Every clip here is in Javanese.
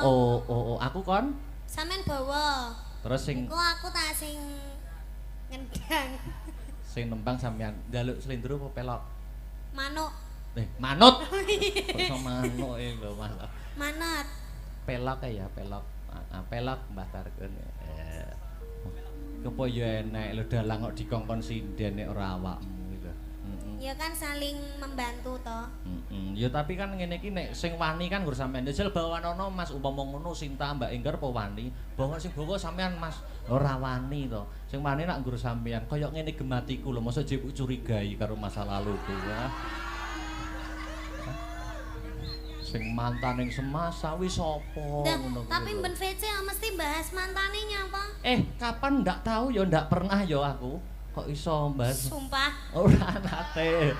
Oh, aku kon. Sampeyan bawa. Terus sing engko aku tak sing ngendang. Sing nembang sampean njaluk slendro apa pelok? Manuk. Manut. Kok manuk lho Mas. Manut. Pelok ya, pelok. Pelok Mbah Tarkun. Kepo ya enek lho dalang kok dikongkon sinden nek ora awakmu gitu. Ya kan saling membantu toh. Ya tapi kan ngene iki nek sing wani kan nggur sampean. Jajal bawanono Mas umpama ngono Sinta Mbak Enggar apa wani? Bawa sing bawa sampean Mas ora wani to. Sing wani nak nggur sampean kaya ngene gematiku lho, mosok jebuk curigai karo masa laluku ya. Sing mantan ning semasa wis sapa ngono. Tapi Ben VC mesti bahas mantane nyapa? Kapan ndak tahu ya ndak pernah ya aku. Kok iso bahas? Sumpah. Ora nate.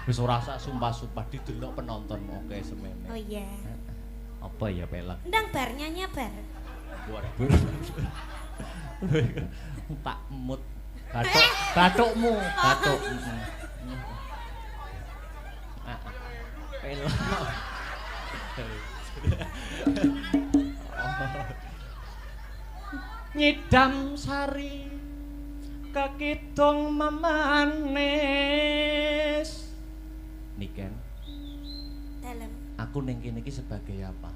Wis ora sak sumpah-sumpah didelok penonton oke semene. Oh iya. Apa ya pelak? Ndang bar nyanyi bar. Waduh. Tak mut. Bathukmu, bathuk. Pelak. Nyidam sari kakidung memanis. Niken. Dalam. Aku ning kene iki sebagai apa?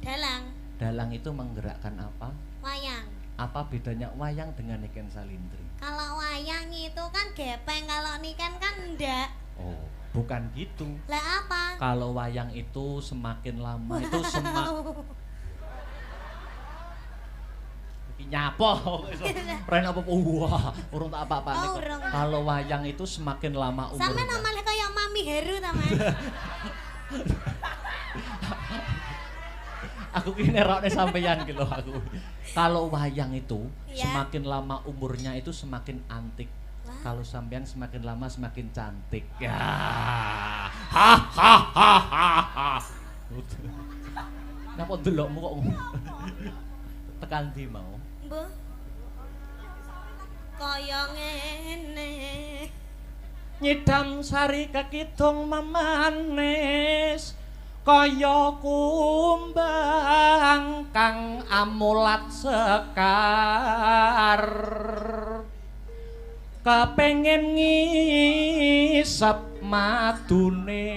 Dalang. Dalang itu menggerakkan apa? Wayang. Apa bedanya wayang dengan Niken Salindri? Kalau wayang itu kan gepeng, kalau Niken kan enggak. Oh, bukan gitu. Lah apa? Kalau wayang itu semakin lama itu nyapo. Ren apa wah, urung tak apa-apane. Kalau wayang itu semakin lama umurnya. Sampe namanya kayak Mami Heru ta, Mas? Aku ki nerokne sampeyan ki lho aku. Kalau wayang itu semakin lama umurnya itu semakin antik. Kalau sampean semakin lama semakin cantik. Ya. Ha ha ha ha ha. Napa ndelokmu kok tekan ndi mau? Mbah. Kaya ngene. Nyidam sari kakidung memanis. Kaya kumbang kang amulat sekar. Kepengin ngisep madune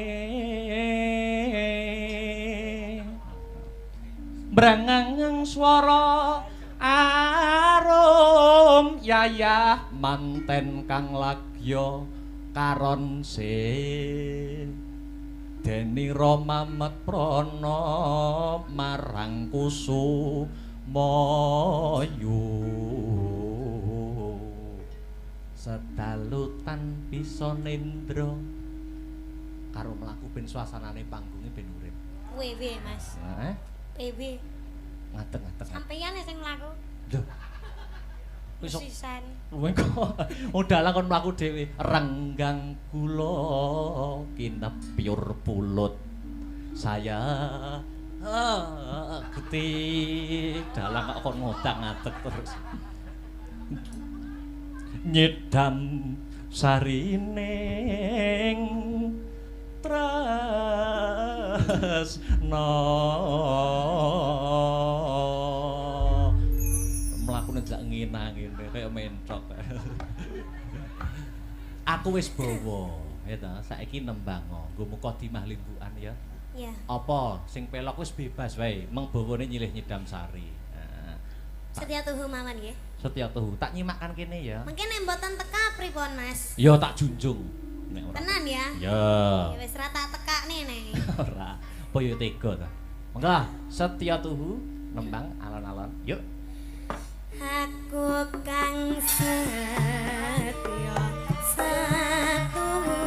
brengeng swara arum yayah manten kang lagya karon se deni Ramamet prana marang Kusumayu sedalutan bisa nendra karo mlaku ben suasanane panggunge ben urip. Wewe, Mas. Wewe. Ngateng-ngateng. Sampeyan sing mlaku. Lho. Wis sisan. Wengko dalang kon mlaku dhewe. Renggang kula kinepyur pulut. Saya Gusti dalang kok kon ngodang-ngadeg terus. Nyedam sarining tresna mlakune jak nginang ngene kaya mentok. Aku wis bawa ya ta saiki nembang nggo Mukadimah Limbukan ya. Iya. Apa sing pelok wis bebas wae meng bawane nyilih nyedam sari. Setia tuhu mawon nggih. Setia tuhu. Tak nyimakkan kene ya. Mungkin nek mboten teka pripun, Mas? Ya tak junjung. Nek ora. Tenan ya? Ya. Ya wis ra tak tekakne nek. Ora. Apa yo tega ta? Monggo setia tuhu nembang alon-alon. Yuk. Aku kang setia satuhu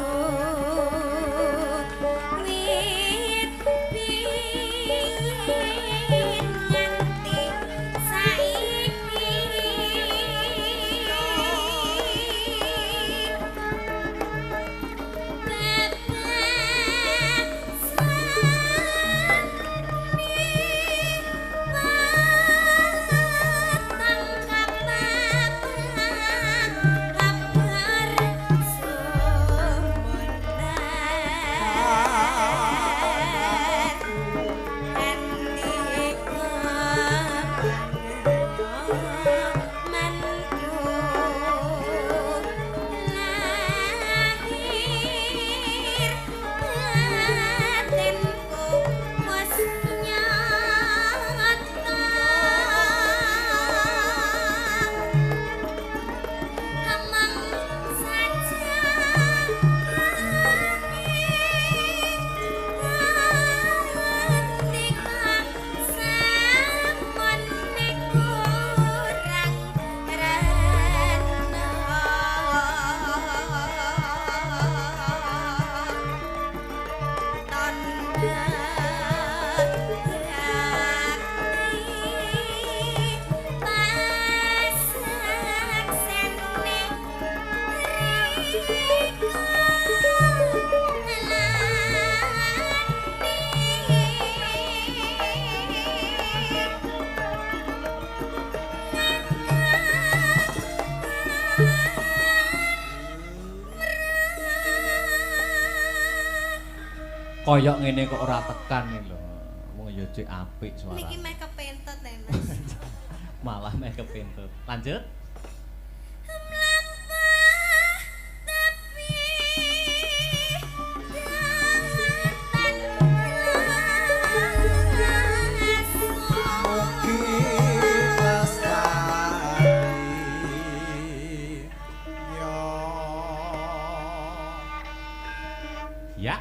koyok ngene kok ora tekan iki lho. Wong ya cek apik suara. Niki meh kepentet ya, Mas. Malah meh kepintut. Lanjut. Ya.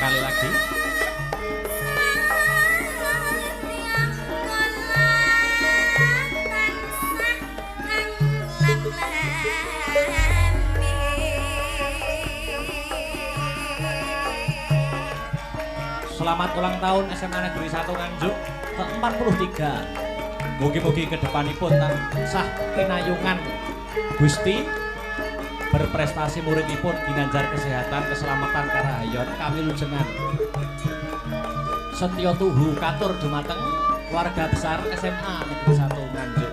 Sekali lagi. Selamat ulang tahun SMA Negeri 1 Nganjuk ke-43. Mugi-mugi kedepanipun tansah pinayungan Gusti berprestasi muridipun ginanjar kesehatan, keselamatan karahayon, kawilujengan. Setya tuhu katur dumateng keluarga besar SMA Negeri 1 Nganjuk.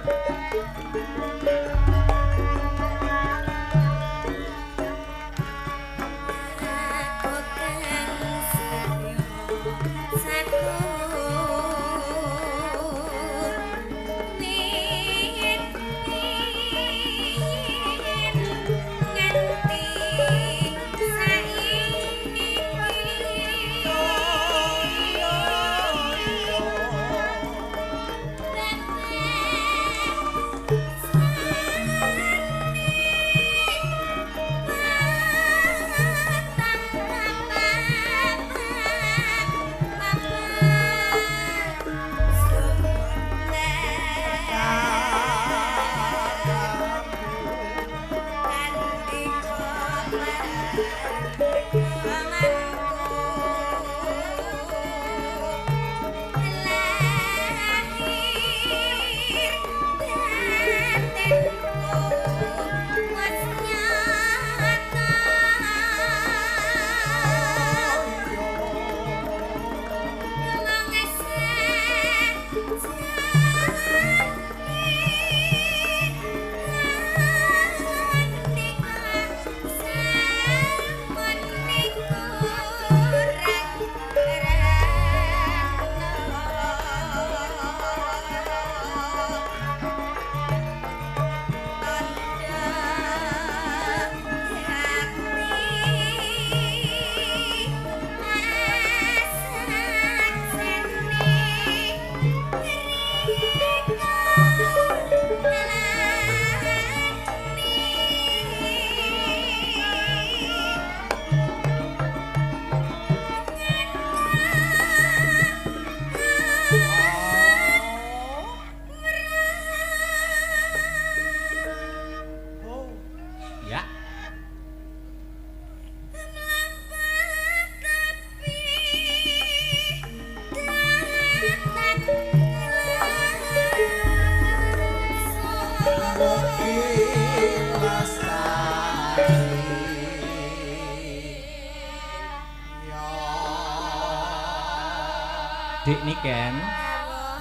Dik Niken,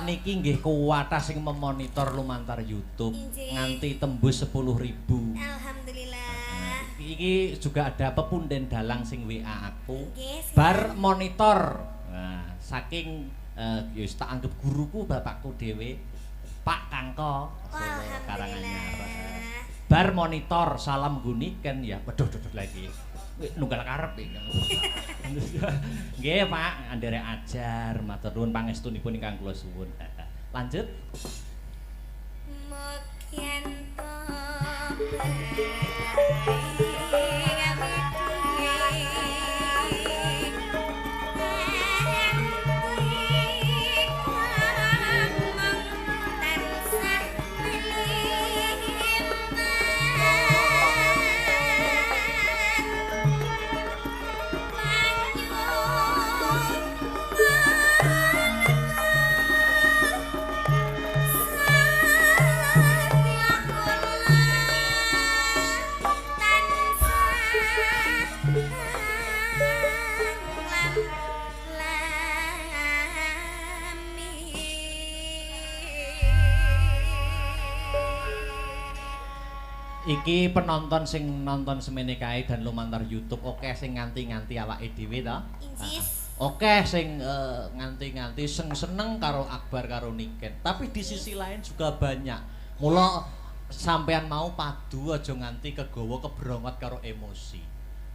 niki nggih kuwatah sing memonitor lumantar YouTube nganti tembus 10.000. Alhamdulillah. Iki juga ada pepunden dalang sing WA aku. Bar monitor. Nah, saking ya tak anggap guruku bapakku dhewe, Pak Kangko, Karanganyar. Bar monitor salam Guniken ya. Waduh lagi. Nunggal karep iki. Nggih, Pak, anderek ajar, matur nuwun pangestunipun ingkang kula suwun. Lanjut. iki penonton sing nonton semene kae dan lumantar YouTube oke sing nganti-nganti awake dhewe to. Incis. Oke sing nganti-nganti seneng karo Akbar karo Niken. Tapi di sisi lain juga banyak. Mula sampean mau padu aja nganti kegawa kebrongot karo emosi.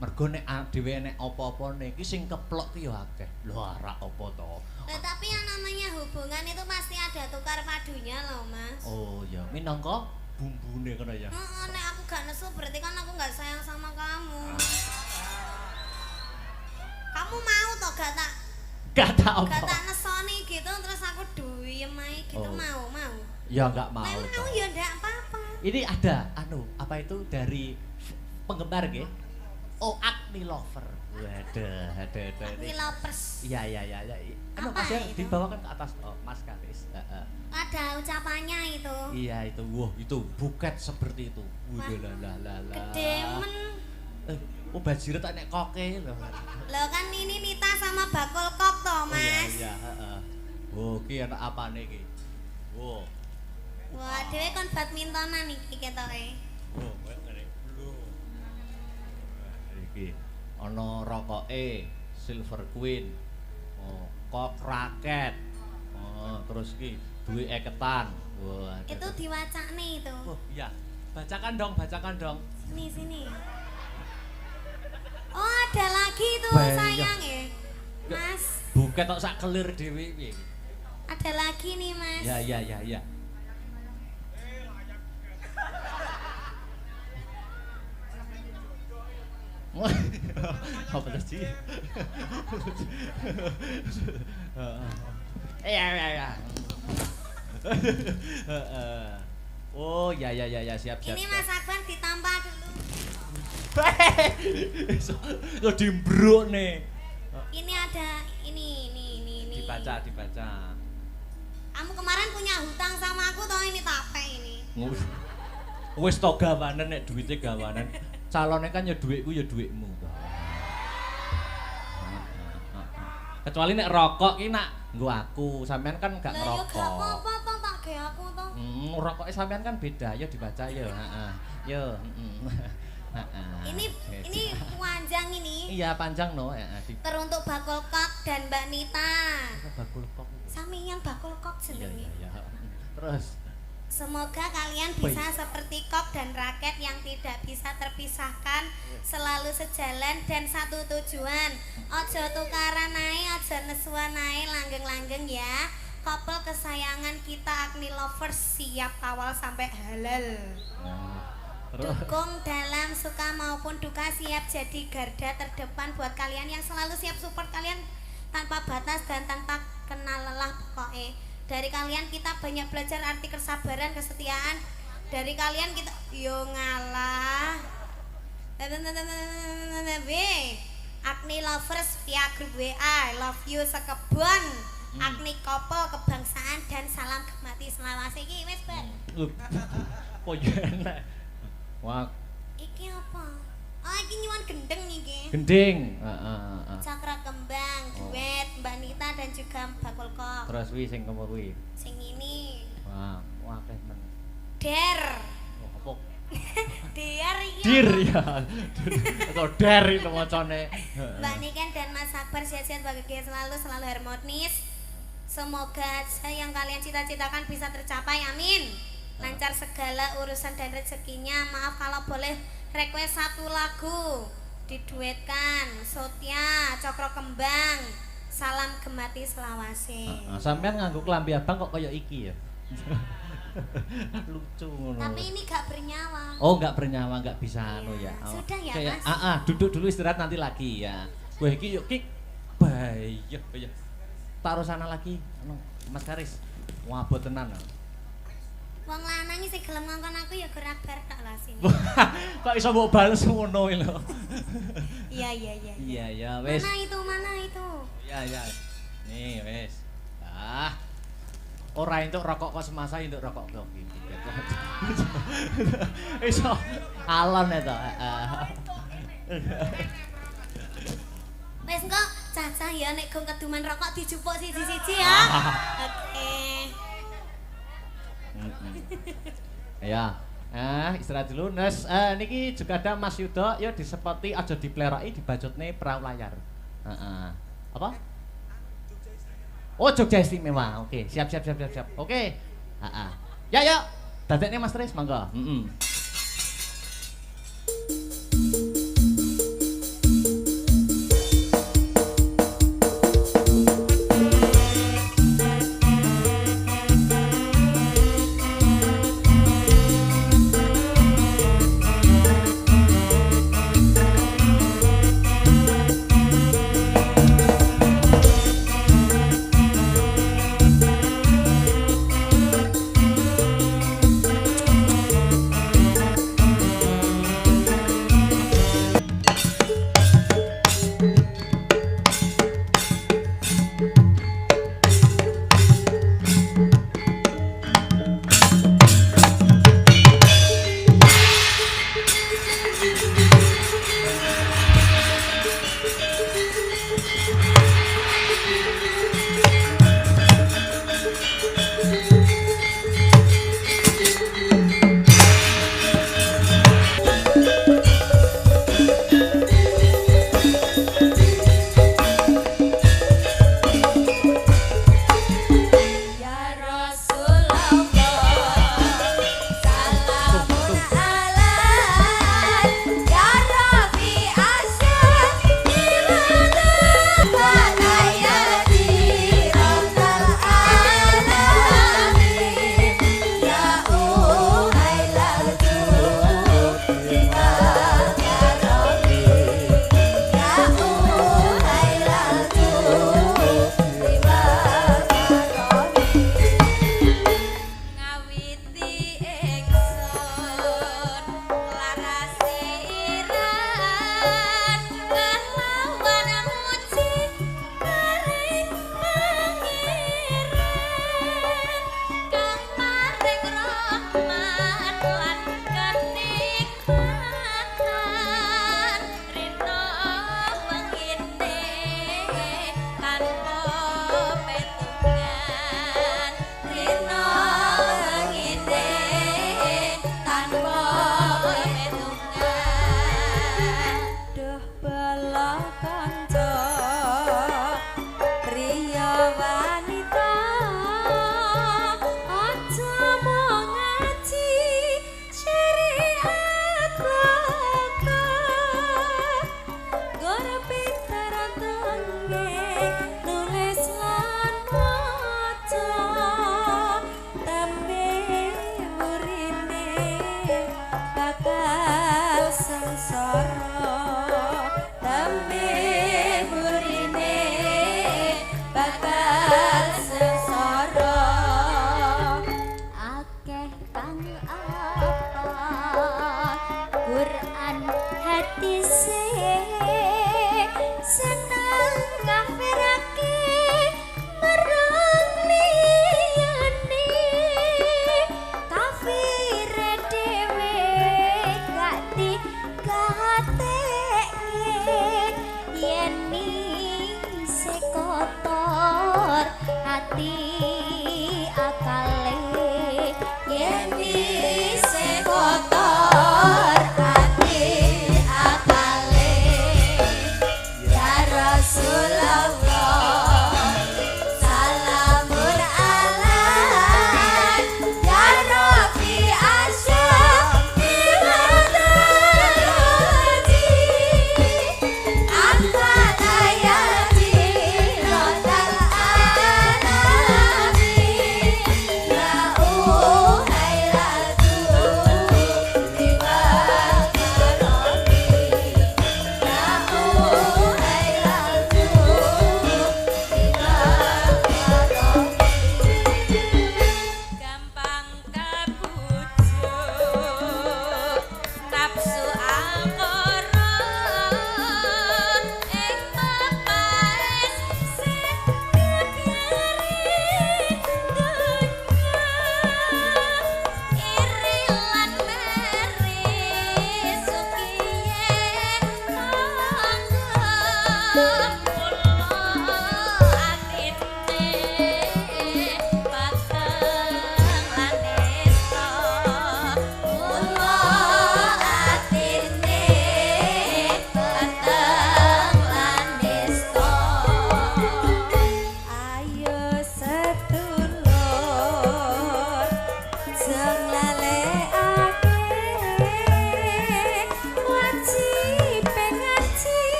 Mergo nek dhewe nek apa-apane iki sing keplok ki ya akeh. Lho arak apa to? Nah, tapi yang namanya hubungan itu pasti ada tukar padunya loh, Mas. Oh ya, minangka bumbune ngono ya. Heeh, nek aku gak nesu berarti kan aku gak sayang sama kamu. Kamu mau toh gak tak Gak tak nesoni gitu terus aku duyem ae gitu Oh. mau. Ya enggak mau. Nek mau toh. ya ndak apa-apa. Ini ada apa itu dari penggemar nggih? Oh, Agni Lover. Waduh, ada. Ini lovers. Iya. Anu Apa Mas ya itu? dibawakan ke atas Mas Karis. Ada ucapannya itu. Iya itu. Wah, itu buket seperti itu. Wah. Lah. Gede men. Oh, bajiret tak nek koke lho. Loh kan ini Nita sama bakul kok toh, Oh Mas. iya, heeh. Oh, ki anak apane iki? Wow. Wah, dhewe kon badmintonan iki ketoke. Oh, koyo ngene. Lho. Iki ana rokoke Silver Queen. Oh, kok raket. Oh, terus iki duwe eketan. Wah. Itu diwacakne itu. Oh, iya. Bacakan dong. Sini. Oh, ada lagi itu Banyak. sayang ya. Mas, Buket tok sak kelir dhewe piye iki? ada lagi nih, Mas. Ya. Apa tadi? Ya. Oh, ya, siap. Ini Mas Akbar ditampar dulu. Lo dimbruk nih. Ini ada ini. Dibaca. Kamu kemarin punya hutang sama aku toh ini tape ini. Wis to gawanen nek duwite gawanen. Calone kan ya dhuwitku ya dhuwitmu. Kecuali nek rokok ki nak nggo aku, sampean kan gak Lah ya ngerokok. gak apa-apa toh tak ge aku toh. Rokoknya sampean kan beda, ya dibaca ya, heeh. Yo, Ini panjang ini. Iya, panjang no, heeh. Teruntuk Bakul Kok dan Mbak Nita. Bakul kok. Sami yang Bakul Kok jenenge. Iya. Terus Semoga kalian bisa seperti Kok dan Raket yang tidak bisa terpisahkan, selalu sejalan dan satu tujuan. Ojo tukaran ae, ojo nesuan ae, langgeng-langgeng ya. Couple kesayangan kita Agni Lovers siap kawal sampai halal. terus Dukung dalam suka maupun duka, siap jadi garda terdepan buat kalian yang selalu siap support kalian tanpa batas dan tanpa kenal lelah pokoknya. Dari kalian kita banyak belajar arti kesabaran, kesetiaan. Dari kalian kita yo ngalah. Agni Lovers via grup WA, I love you sekebon. Agni Couple kebangsaan dan salam kemati selawase iki wis, Bar. kok enak. Wah, Iki apa? Oh, iki nyuwun gendeng iki. gending. Cakra kembang, duet Mbak Nita dan juga Bakul Kok. Terus wi sing kemur wi. Sing ini Wah, akeh men. Der. Oh, apa? Der iki. Dir ya. Atau der itu macane. Mbak Niken dan Mas Akbar sehat-sehat bahagia selalu harmonis. Semoga yang kalian cita-citakan bisa tercapai, amin. Lancar segala urusan dan rezekinya. Maaf kalau boleh request satu lagu diduetkan. Sotia, Cokro Kembang, salam gemati selawase. Sampean nganggo klambi abang kok kaya iki ya. Lucu ngono. Tapi ini gak bernyawa. Oh, enggak bernyawa, enggak bisa anu ya. Iya. Oh. Sudah ya, Kayak, Mas? duduk dulu istirahat nanti lagi ya. Wah, iki yuk ki. Bayah. Taruh sana lagi. Anu, Mas Karis. Wabot tenan. Wong lanang sing gelem ngongkon aku ya gerak bar tak lah sini. Kok iso mbok bales ngono lho. Iya. Iya, wis. Mana itu? Iya. Nih, wis. Ora entuk rokok kok semasa entuk rokok kok iki. Iso alon eta. Wes kok cacah ya nek gong keduman rokok dijupuk siji-siji ya. Oke. Ya, Istirahat dulu. Nes, niki juga ada Mas Yudo, yo disepoti aja dipleroki dibacutne perahu layar. Heeh. Apa? Oh, Jogja Istimewa. Oke, siap. Oke. Heeh. Ya. Dadekne Mas Tris, monggo. Heeh.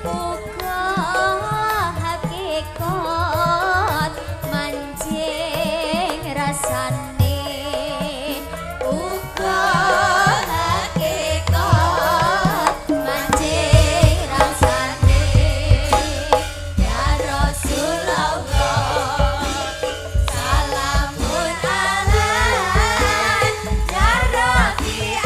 uga hakikat manjing rasane uga hakikat manjing rasane ya Rasulullah salamun alaik ya Rabbi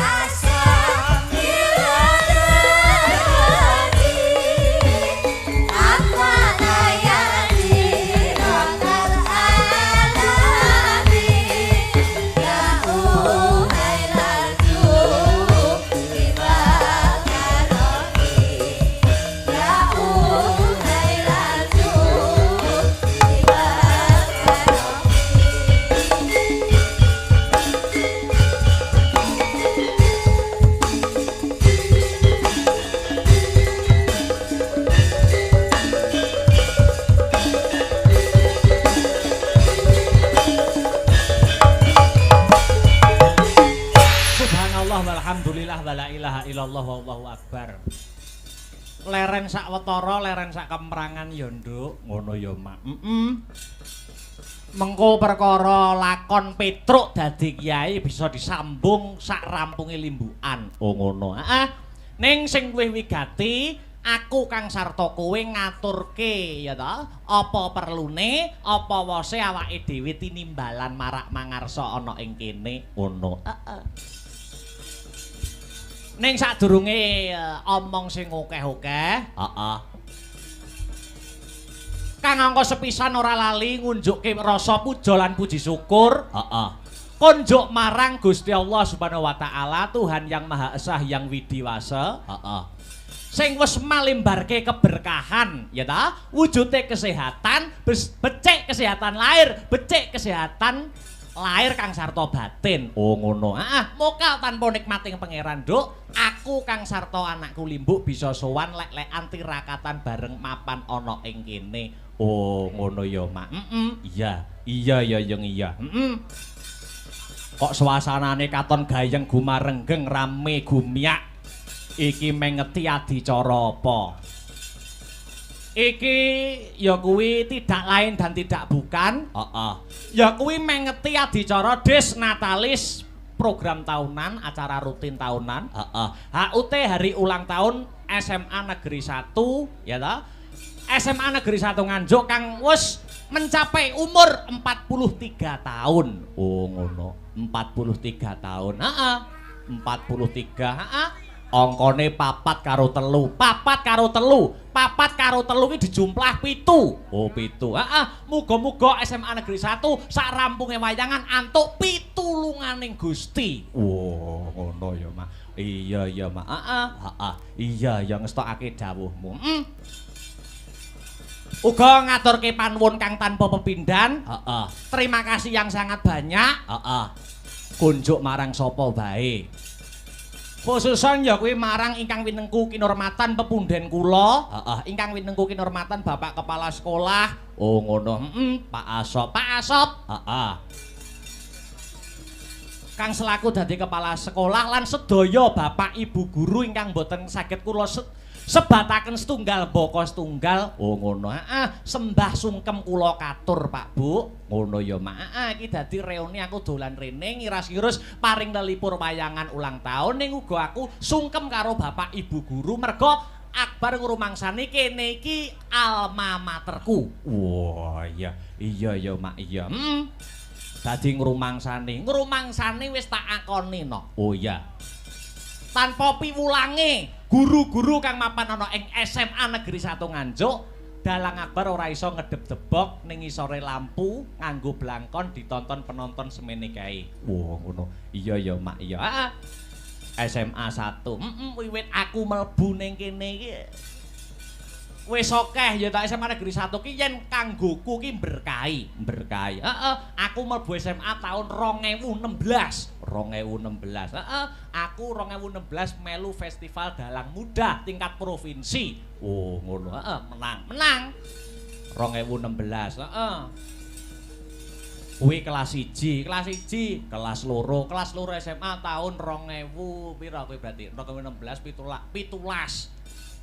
Alhamdulillah wala ilaha illallah wallahu akbar. Leren sak wetara, leren sak kemrangan ya, Nduk. Ngono ya, Mak. Mengko perkara lakon Petruk dadi kiai bisa disambung sak rampunge limbukan. Oh ngono. Heeh. Ning sing luwih wigati, aku Kang Sarta kowe ngaturke ya ta, apa perlune, apa wose awake dhewe tinimbalan marak mangarsa ana ing kene. Ngono. Heeh. Ning sadurunge omong sing akeh-akeh, heeh. Kang angka sepisan ora lali ngunjukke rasa puja lan puji syukur, heeh. Konjuk marang Gusti Allah Subhanahu wa taala, Tuhan yang Maha Esa yang widiwasa, heeh. Sing wis malimbarke keberkahan, ya ta? Wujude kesehatan, becik kesehatan lahir, becik kesehatan lahir Kang Sarta batin. Oh ngono. Heeh, mokal tanpa nikmating pangeran, Nduk. Aku Kang Sarta anakku Limbuk bisa sowan lek-lekan tirakatan bareng mapan ana ing kene. Oh ngono ya, Mak. Iya. Iya ya yang iya. Kok suasanane katon gayeng gumarenggeng rame gumiak. Iki mengeti adicara apa? Iki ya kuwi tidak lain dan tidak bukan. Heeh. Ya kuwi mengeti adicara Des Natalis, program tahunan, acara rutin tahunan. Heeh. HUT hari ulang tahun SMA Negeri 1, ya ta? SMA Negeri 1 Nganjuk kang wis mencapai umur 43 tahun. Oh ngono. 43 tahun. Heeh. 43. Heeh. Angkane 4 karo 3. 4 karo 3. 4 karo 3 iki dijumplah 7. Oh 7. Heeh. Muga-muga SMA Negeri 1 sak rampunge wayangan antuk pitulunganing Gusti. Oh, ngono ya, Mak. Iya ya, Mak. Heeh. Heeh. Iya ya ngestokake dawuhmu. Uga ngaturke panuwun kang tanpa pepindhan. Heeh. Terima kasih yang sangat banyak. Heeh. Kunjuk marang sapa bae. Khususan ya kuwi marang ingkang winengku kinurmatan pepunden kula, heeh, ingkang winengku kinurmatan Bapak Kepala Sekolah. Oh ngono, Pak Asop, heeh. Kang selaku dadi kepala sekolah lan sedaya Bapak Ibu guru ingkang boten saged kula sebataken setunggal boko setunggal. Oh ngono, heeh, sembah sungkem kula katur Pak Bu. Ngono ya, Mak. Heeh, iki dadi reuni aku dolan rene ngiras-ngiras paring lelipur wayangan ulang tahun ning uga aku sungkem karo Bapak Ibu guru merga Akbar ngrumangsani kene iki alma materku. Wah, iya. Iya ya, Mak, iya. Dadi ngrumangsani wis tak akoni no. Oh iya. Tanpa piwulange guru-guru kang mapan ana ing SMA Negeri 1 Nganjuk, Dalang Akbar ora iso ngedep-debok ning isore lampu nganggo blangkon ditonton penonton semene kae. Wah, ngono. Iya ya, Mak, iya. Heeh. SMA 1. Wiwit aku mlebu ning kene iki wis akeh ya ta SMA Negeri 1 ki yen kanggoku ki berkahi. Heeh, aku mlebu SMA tahun 2016. Heeh, aku 2016 melu Festival Dalang Muda tingkat provinsi. Oh, ngono. Heeh, menang. 2016. Heeh. Kuwi kelas 1, kelas 2 SMA tahun 2000 pira kuwi berarti 2016 17.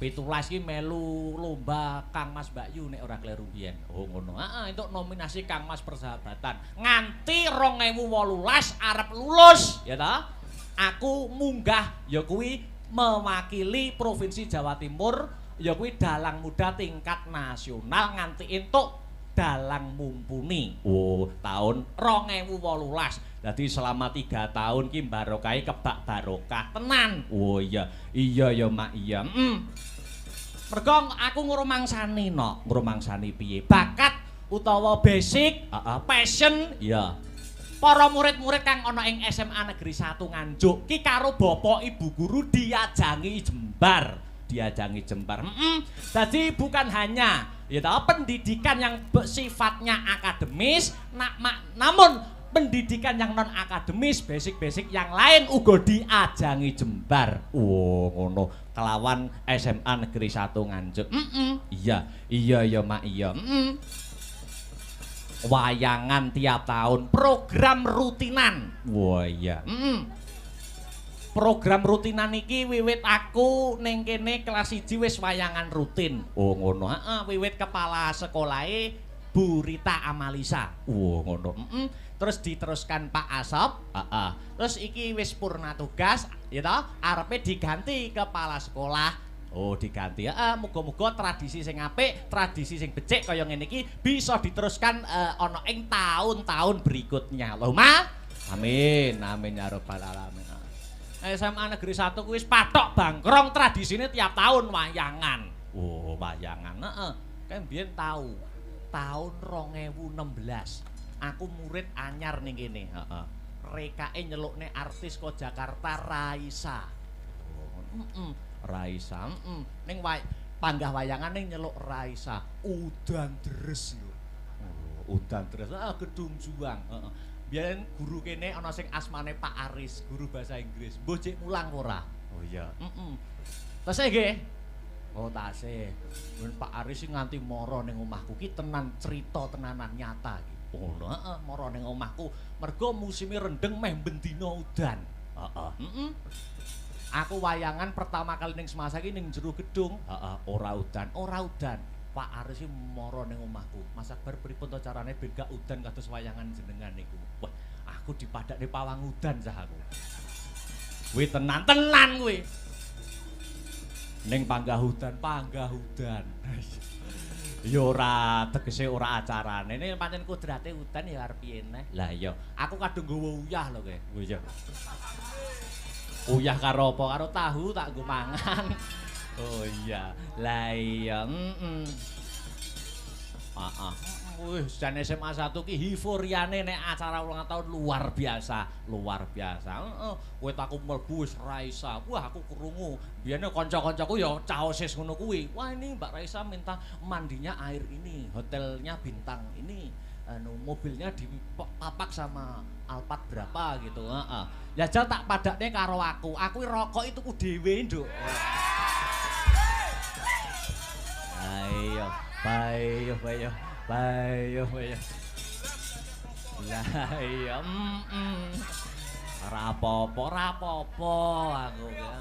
17 ki melu lomba Kang Mas Mbak Yu nek ora kleru biyen. Oh ngono. Heeh, entuk nominasi Kang Mas Persahabatan. Nganti 2018 arep lulus, ya ta? Aku munggah ya kuwi mewakili Provinsi Jawa Timur, ya kuwi dalang muda tingkat nasional nganti entuk dalang mumpuni. Oh, tahun 2018. Jadi selama 3 tahun ki barokai kebak barokah tenan. Oh iya, iya ya Mak iya. Mergo aku ngrumangsani no, ngrumangsani piye? Bakat utawa basic, passion, ya. Para murid-murid kang ana ing SMA Negeri 1 Nganjuk ki karo bapak ibu guru diajangi jembar. Diajangi jembar. Jadi bukan hanya ya pendidikan yang sifatnya akademis, namun pendidikan yang non akademis, basic-basic yang lain uga diajangi jembar. Oh, ngono. Kelawan SMA Negeri 1 Nganjuk. Iya, iya ya Mak iya. Wayangan tiap tahun, program rutinan. Wah iya. Program rutinan iki wiwit aku ning kene kelas 1 wis wayangan rutin. Oh ngono. Heeh, wiwit kepala sekolahe Bu Rita Amalisa. Oh ngono. Terus diteruskan Pak Asop. Terus iki wis purna tugas, ya toh, arepe diganti kepala sekolah. Oh diganti, muga-muga tradisi sing apik, tradisi sing becik kaya ngene iki bisa diteruskan ana ing tahun-tahun berikutnya. Loh, Ma? Amin, amin ya rabbal alamin. SMA Negeri 1 kuwi wis patok bangkrong tradisine tiap tahun wayangan. Oh, wayangan. Heeh. Kan biyen tahu. Tahun 2016 aku murid anyar ning kene, heeh. Rekake nyelukne artis kok Jakarta Raisa. Oh, Raisa, ning panggah wayangan ning nyeluk Raisa, udan deres lho. Oh, udan deres. Gedung Juang, heeh. Biyen guru kene ana sing asmane Pak Aris, guru bahasa Inggris. Mbok cek mulang ora? Oh iya. Tasih nggih. Oh tasih. Men Pak Aris sing nganti mara ning omahku ki tenan cerita tenanan nyata iki. Oh, heeh, mara ning omahku mergo musime rendeng meh bendina udan. Heeh. Aku wayangan pertama kali ning semasa iki ning jero gedung. Ora udan, ora udan. Pak Aris iki mara ning omahku. Mas Akbar pripun to carane ben gak udan kados wayangan jenengan niku. Wah, aku dipadakne pawang udan cah aku. Kuwi tenan-tenan kuwi. Ning panggah udan. Ya ora tegese ora acarane. Ini pancen kudrate udan ya arep piye neh. Lah iya, aku kadung nggawa uyah lho kowe. Oh iya. Uyah karo apa? Karo tahu tak nggo mangan. Oh iya. Lah iya, Wih, jan SMA 1 ki euforiane nek acara ulang tahun luar biasa. Kowe tak mlebu wis Raisa. Wah, aku krungu. Biyene kanca-kancaku ya caosis ngono kuwi. Wah, ini Mbak Raisa minta mandinya air ini, hotelnya bintang ini. Mobilnya dipapak sama Alphard berapa gitu. Ya jal tak padakne karo aku. Aku rokok itu ku dhewe, Nduk. Ayo, bayo. Lah iya, ora apa-apa aku ya.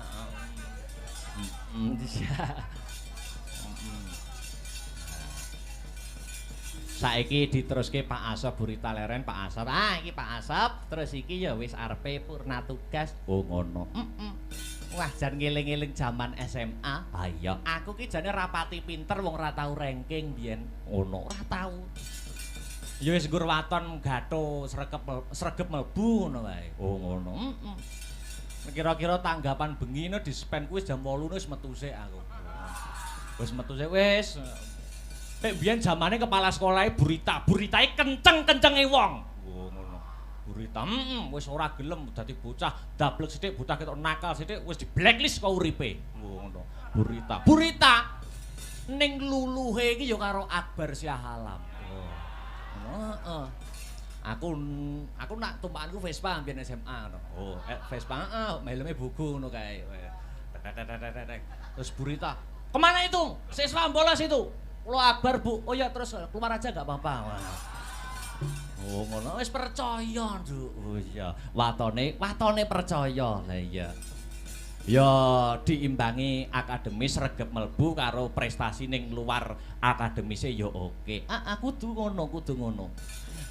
Saiki diteruske Pak Asop Burita Leren, Pak Asop. Iki Pak Asop, terus iki ya wis arepe purna tugas. Oh ngono. Wah, jan ngeling-eling jaman SMA. Iya. Aku ki jane rapati pinter wong ora tau ranking biyen. Ngono, ora tau. Ya wis nggur waton gatho sregep mlebu ngono wae. Oh ngono. Kira-kira tanggapan bengine dispen kuwi jam 8 wis metu sik aku. Wis metu sik wis. Nek biyen zamane kepala sekolahe Buritae kenceng-kencenge wong. Oh ngono. Burita, wis ora gelem dadi bocah dablek sithik, bocah ketok nakal sithik wis di blacklist kok uripe. Oh ngono. Burita ning luluhe iki ya karo Akbar Syahalam. Oh. Heeh. Aku nak tumpakanku Vespa mbiyen SMA ngono. Oh, Vespa helme buku ngono kae. Terus Burita, "Kemana itu? Siswa bolos itu." Lo Akbar Bu, oh ya terus keluar aja gak apa-apa. Oh ngono wis percaya, Nduk. Oh iya, watone percaya. Lah iya. Ya diimbangi akademis regep melbu karo prestasi ning luar akademise ya oke. Kudu ngono, kudu ngono.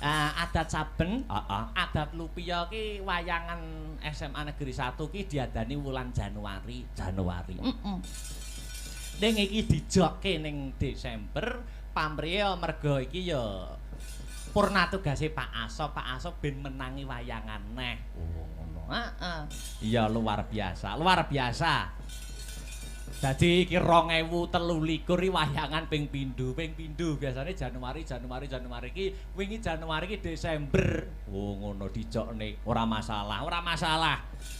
Adat saben, adat Lupia ki wayangan SMA Negeri 1 ki diadani wulan Januari. Ning iki dijokke ning Desember, pamriya merga iki ya purna tugase Pak Aso ben menangi wayangan neh. Oh ngono. Iya luar biasa, luar biasa. Dadi iki 2023 wayangan ping pindho biasane Januari iki wingi Januari iki Desember. Oh ngono dijokne ora masalah.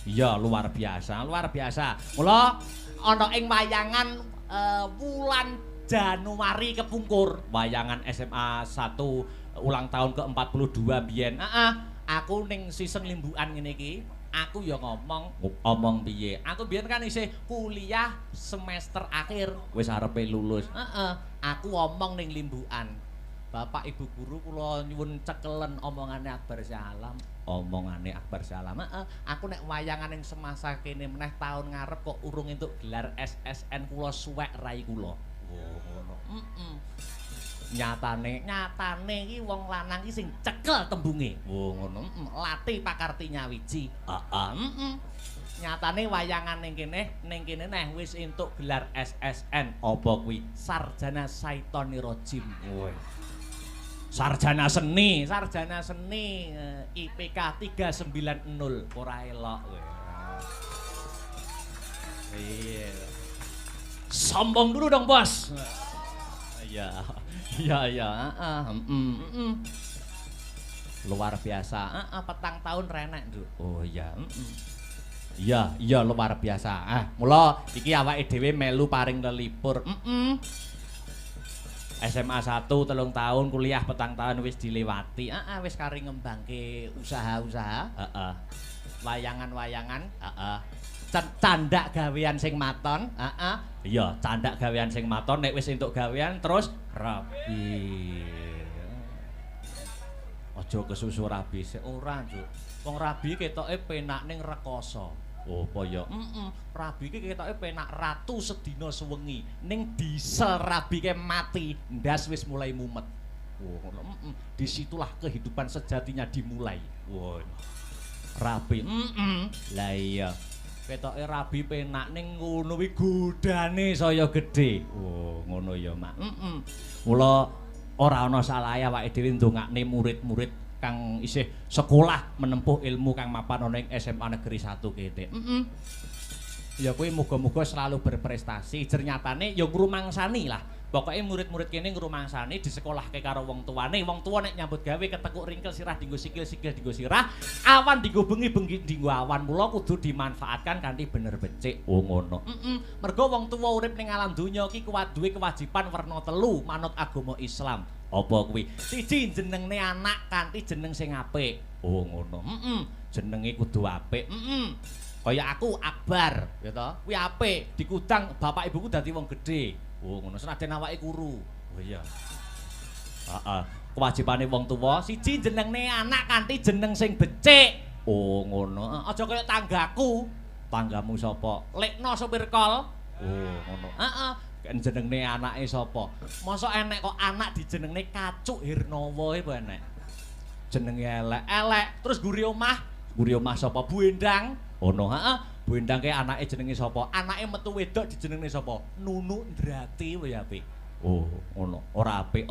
Iya luar biasa. Mula ana ing wayangan wulan Januari kepungkur wayangan SMA 1 ulang tahun ke-42 biyen. Aku ning season limbukan ngene iki aku ya ngomong piye. Aku biyen kan isih kuliah semester akhir, wis arepe lulus. Aku ngomong ning limbukan. Bapak Ibu guru kula nyuwun cekelen omongane Akbar Salam. Aku nek wayangan ning semasa kene meneh taun ngarep kok urung entuk gelar SSN kula suwek rai kula. Oh ngono. Nyatane iki wong lanang iki sing cekel tembunge. Oh ngono. Latih pakarti nyawiji. Nyatane wayangan ning kene neh wis entuk gelar SSN. Apa kuwi? Sarjana Syaitoni Rajim. Sarjana seni IPK 390 ora elok. Iya. Sombong dulu dong, Bos. Iya. Luar biasa. Petang tahun renek, Nduk. Oh iya. Iya luar biasa. Mula iki awake dhewe melu paring lelipur. SMA 1 3 tahun, kuliah petang tahun wis dilewati. Wis kari ngembangke usaha-usaha. Wayangan-wayangan. Candak gawean sing maton. Iya, candak gawean sing maton nek wis entuk gawean terus rabi. Aja kesusu rabi sik ora, Cuk. Wong rabi ketoke penak ning rekoso. Oh, apa ya? Rabi iki ketoke penak ratu sedina sewengi. Ning diesel rabi ke mati, ndas wis mulai mumet. Oh, ngono. Disitulah kehidupan sejatinya dimulai. Wah. Rabi. Lah iya. Ketoke rabi penak ning ngono kuwi godane saya gedhe. Oh, ngono ya, Mak. Mula ora ana salahe awake dhewe ndongakne murid-murid kang isih sekolah menempuh ilmu kang mapan ana ing SMA Negeri 1 kete. Ya kuwi muga-muga selalu berprestasi. Ternyatane ya ngrumangsani lah. Pokoke murid-murid kene ngrumangsani disekolahke karo wong tuane. Wong tua nek nyambut gawe ketekuk ringkel sirah dinggo sikil dinggo sirah, awan dinggo bengi dinggo awan. Mula kudu dimanfaatkan kanthi bener becik. Oh ngono. Mergo wong tua urip ning alam donya iki kuwat duwe kewajiban werna 3 manut agama Islam. Apa kuwi? Siji jenengne anak kanthi jeneng sing apik. Oh ngono. Jenenge kudu apik. Kaya aku Akbar, ya toh. Kuwi apik, dikudang bapak ibuku dadi wong gedhe. Oh ngono, senajan awake kuru. Oh iya. Kewajibane wong tuwa siji jenengne anak kanthi jeneng sing becik. Oh ngono. Aja kaya tanggaku. Tanggamu sapa? Lekno sopir kol. Oh ngono. Jenengne anake sapa? Mosok enek kok anak dijenengne Kacuk Hirnawa apa enek? Jenenge elek. Terus guri omah sapa? Bu Endang. Ono, Bu Endang ki anake jenenge sapa? Anake metu wedok dijenengne sapa? Nunu Ndrati wae apik. Oh, ngono. Ora apik.